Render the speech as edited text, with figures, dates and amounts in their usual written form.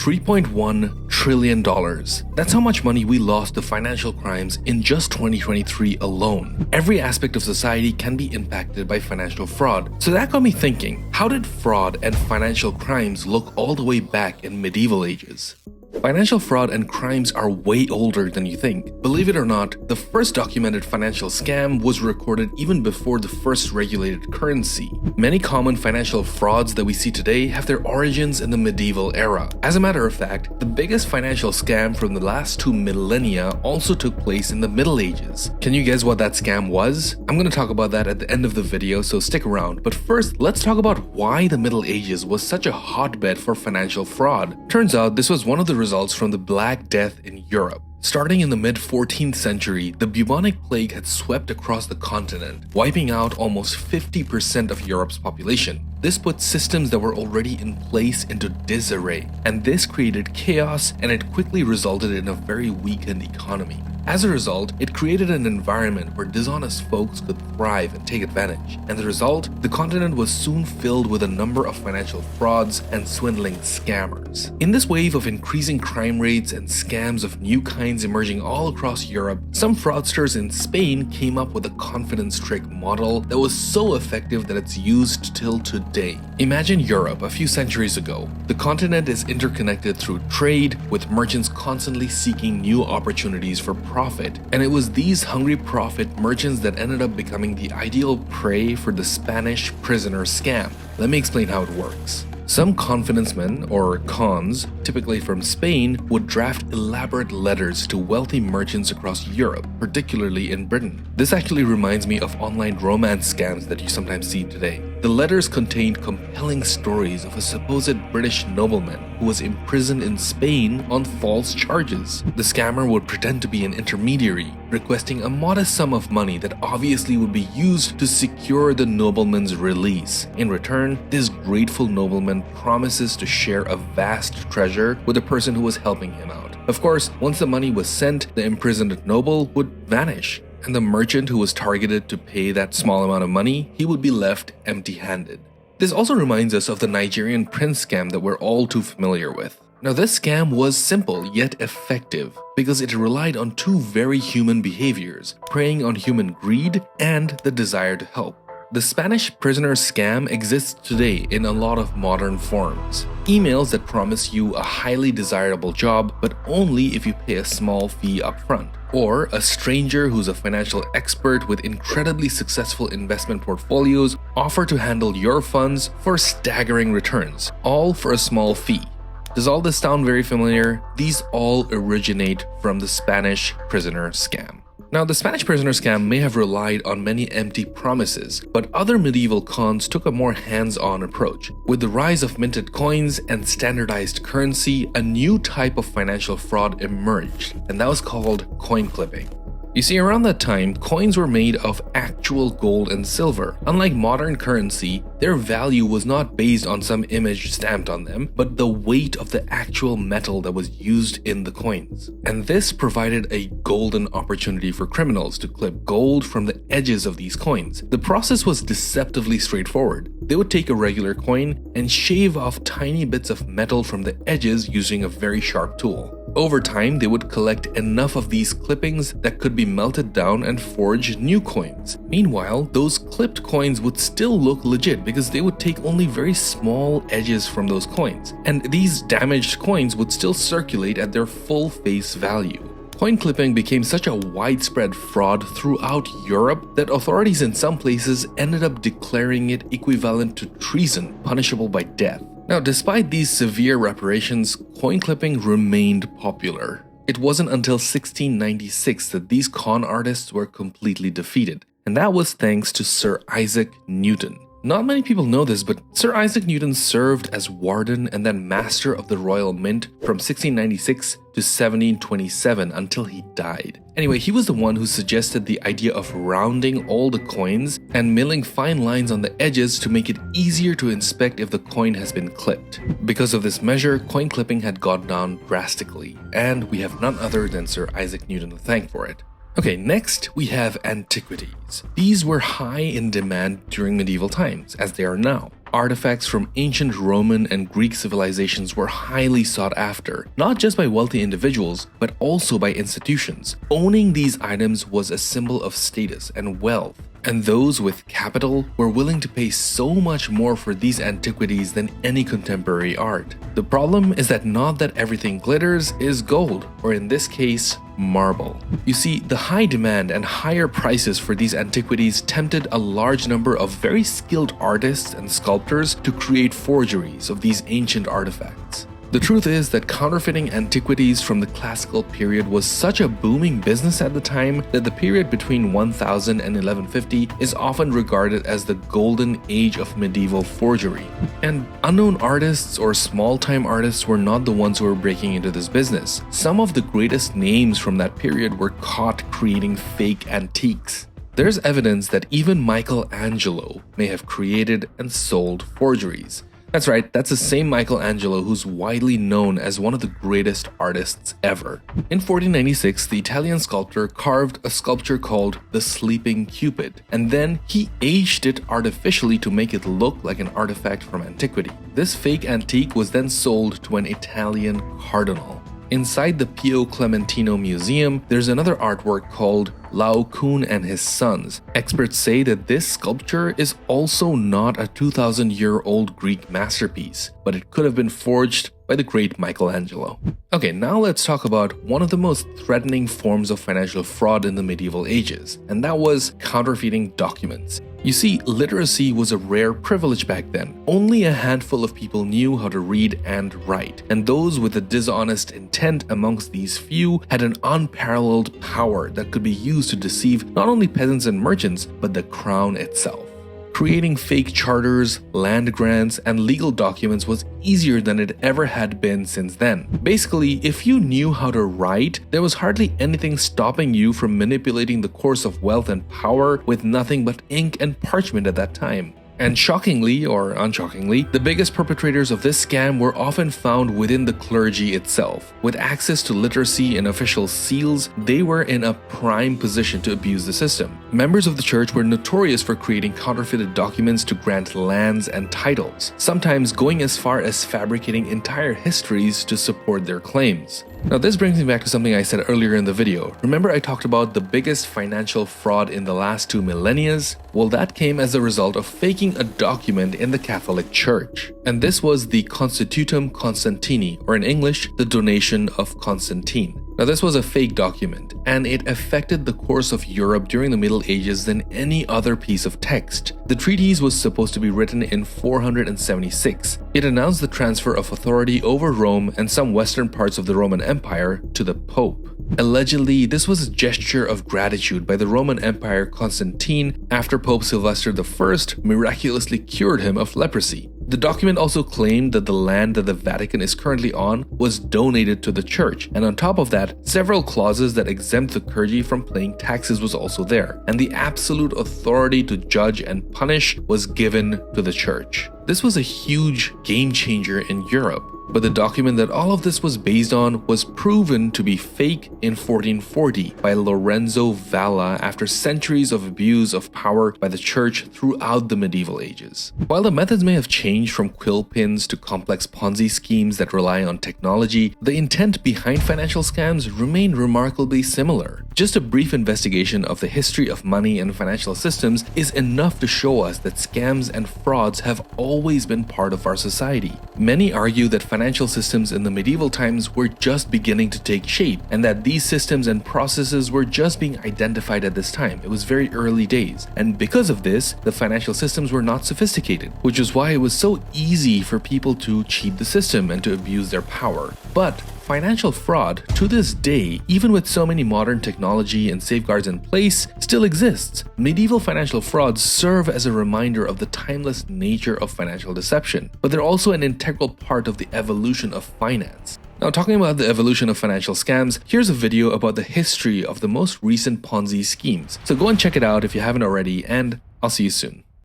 $3.1 trillion. That's how much money we lost to financial crimes in just 2023 alone. Every aspect of society can be impacted by financial fraud. So that got me thinking, how did fraud and financial crimes look all the way back in medieval ages? Financial fraud and crimes are way older than you think. Believe it or not, the first documented financial scam was recorded even before the first regulated currency. Many common financial frauds that we see today have their origins in the medieval era. As a matter of fact, the biggest financial scam from the last 2 millennia also took place in the Middle Ages. Can you guess what that scam was? I'm going to talk about that at the end of the video, so stick around. But first, let's talk about why the Middle Ages was such a hotbed for financial fraud. Turns out this was one of the results from the Black Death in Europe. Starting in the mid-14th century, the bubonic plague had swept across the continent, wiping out almost 50% of Europe's population. This put systems that were already in place into disarray, and this created chaos, and it quickly resulted in a very weakened economy. As a result, it created an environment where dishonest folks could thrive and take advantage, and the result, the continent was soon filled with a number of financial frauds and swindling scammers. In this wave of increasing crime rates and scams of new kinds emerging all across Europe, some fraudsters in Spain came up with a confidence trick model that was so effective that it's used till today. Imagine Europe a few centuries ago. The continent is interconnected through trade, with merchants constantly seeking new opportunities for profit, and it was these hungry profit merchants that ended up becoming the ideal prey for the Spanish prisoner scam. Let me explain how it works. Some confidence men, or cons, typically from Spain, would draft elaborate letters to wealthy merchants across Europe, particularly in Britain. This actually reminds me of online romance scams that you sometimes see today. The letters contained compelling stories of a supposed British nobleman who was imprisoned in Spain on false charges. The scammer would pretend to be an intermediary, requesting a modest sum of money that obviously would be used to secure the nobleman's release. In return, this grateful nobleman promises to share a vast treasure with the person who was helping him out. Of course, once the money was sent, the imprisoned noble would vanish, and the merchant who was targeted to pay that small amount of money, he would be left empty-handed. This also reminds us of the Nigerian prince scam that we're all too familiar with. Now, this scam was simple yet effective because it relied on two very human behaviors, preying on human greed and the desire to help. The Spanish prisoner scam exists today in a lot of modern forms. Emails that promise you a highly desirable job, but only if you pay a small fee upfront. Or a stranger who's a financial expert with incredibly successful investment portfolios offer to handle your funds for staggering returns, all for a small fee. Does all this sound very familiar? These all originate from the Spanish prisoner scam. Now, the Spanish prisoner scam may have relied on many empty promises, but other medieval cons took a more hands-on approach. With the rise of minted coins and standardized currency, a new type of financial fraud emerged, and that was called coin clipping. You see, around that time, coins were made of actual gold and silver. Unlike modern currency, their value was not based on some image stamped on them, but the weight of the actual metal that was used in the coins. And this provided a golden opportunity for criminals to clip gold from the edges of these coins. The process was deceptively straightforward. They would take a regular coin and shave off tiny bits of metal from the edges using a very sharp tool. Over time, they would collect enough of these clippings that could be melted down and forge new coins. Meanwhile, those clipped coins would still look legit because they would take only very small edges from those coins, and these damaged coins would still circulate at their full face value. Coin clipping became such a widespread fraud throughout Europe that authorities in some places ended up declaring it equivalent to treason, punishable by death. Now, despite these severe reparations, coin clipping remained popular. It wasn't until 1696 that these con artists were completely defeated, and that was thanks to Sir Isaac Newton. Not many people know this, but Sir Isaac Newton served as warden and then master of the Royal Mint from 1696 to 1727 until he died. Anyway, he was the one who suggested the idea of rounding all the coins and milling fine lines on the edges to make it easier to inspect if the coin has been clipped. Because of this measure, coin clipping had gone down drastically, and we have none other than Sir Isaac Newton to thank for it. Okay, next we have antiquities. These were high in demand during medieval times, as they are now. Artifacts from ancient Roman and Greek civilizations were highly sought after, not just by wealthy individuals, but also by institutions. Owning these items was a symbol of status and wealth, and those with capital were willing to pay so much more for these antiquities than any contemporary art. The problem is that not that everything glitters is gold, or in this case, marble. You see, the high demand and higher prices for these antiquities tempted a large number of very skilled artists and sculptors to create forgeries of these ancient artifacts. The truth is that counterfeiting antiquities from the classical period was such a booming business at the time that the period between 1000 and 1150 is often regarded as the golden age of medieval forgery. And unknown artists or small-time artists were not the ones who were breaking into this business. Some of the greatest names from that period were caught creating fake antiques. There's evidence that even Michelangelo may have created and sold forgeries. That's right, that's the same Michelangelo who's widely known as one of the greatest artists ever. In 1496, the Italian sculptor carved a sculpture called the Sleeping Cupid, and then he aged it artificially to make it look like an artifact from antiquity. This fake antique was then sold to an Italian cardinal. Inside the Pio Clementino Museum, there's another artwork called Laocoon and His Sons. Experts say that this sculpture is also not a 2,000-year-old Greek masterpiece, but it could have been forged by the great Michelangelo. Okay, now let's talk about one of the most threatening forms of financial fraud in the medieval ages, and that was counterfeiting documents. You see, literacy was a rare privilege back then. Only a handful of people knew how to read and write, and those with a dishonest intent amongst these few had an unparalleled power that could be used to deceive not only peasants and merchants, but the crown itself. Creating fake charters, land grants, and legal documents was easier than it ever had been since then. Basically, if you knew how to write, there was hardly anything stopping you from manipulating the course of wealth and power with nothing but ink and parchment at that time. And shockingly, or unshockingly, the biggest perpetrators of this scam were often found within the clergy itself. With access to literacy and official seals, they were in a prime position to abuse the system. Members of the church were notorious for creating counterfeited documents to grant lands and titles, sometimes going as far as fabricating entire histories to support their claims. Now this brings me back to something I said earlier in the video. Remember I talked about the biggest financial fraud in the last 2 millennia? Well, that came as a result of faking a document in the Catholic Church. And this was the Constitutum Constantini, or in English, the Donation of Constantine. Now this was a fake document, and it affected the course of Europe during the Middle Ages than any other piece of text. The treatise was supposed to be written in 476. It announced the transfer of authority over Rome and some western parts of the Roman Empire to the Pope. Allegedly, this was a gesture of gratitude by the Roman Empire Constantine after Pope Sylvester I miraculously cured him of leprosy. The document also claimed that the land that the Vatican is currently on was donated to the church, and on top of that, several clauses that exempt the clergy from paying taxes was also there, and the absolute authority to judge and punish was given to the church. This was a huge game changer in Europe. But the document that all of this was based on was proven to be fake in 1440 by Lorenzo Valla after centuries of abuse of power by the church throughout the medieval ages. While the methods may have changed from quill pins to complex Ponzi schemes that rely on technology, the intent behind financial scams remained remarkably similar. Just a brief investigation of the history of money and financial systems is enough to show us that scams and frauds have always been part of our society. Many argue that financial systems in the medieval times were just beginning to take shape, and that these systems and processes were just being identified at this time. It was very early days, and because of this, the financial systems were not sophisticated, which is why it was so easy for people to cheat the system and to abuse their power. But financial fraud, to this day, even with so many modern technology and safeguards in place, still exists. Medieval financial frauds serve as a reminder of the timeless nature of financial deception, but they're also an integral part of the evolution of finance. Now, talking about the evolution of financial scams, here's a video about the history of the most recent Ponzi schemes. So go and check it out if you haven't already, and I'll see you soon.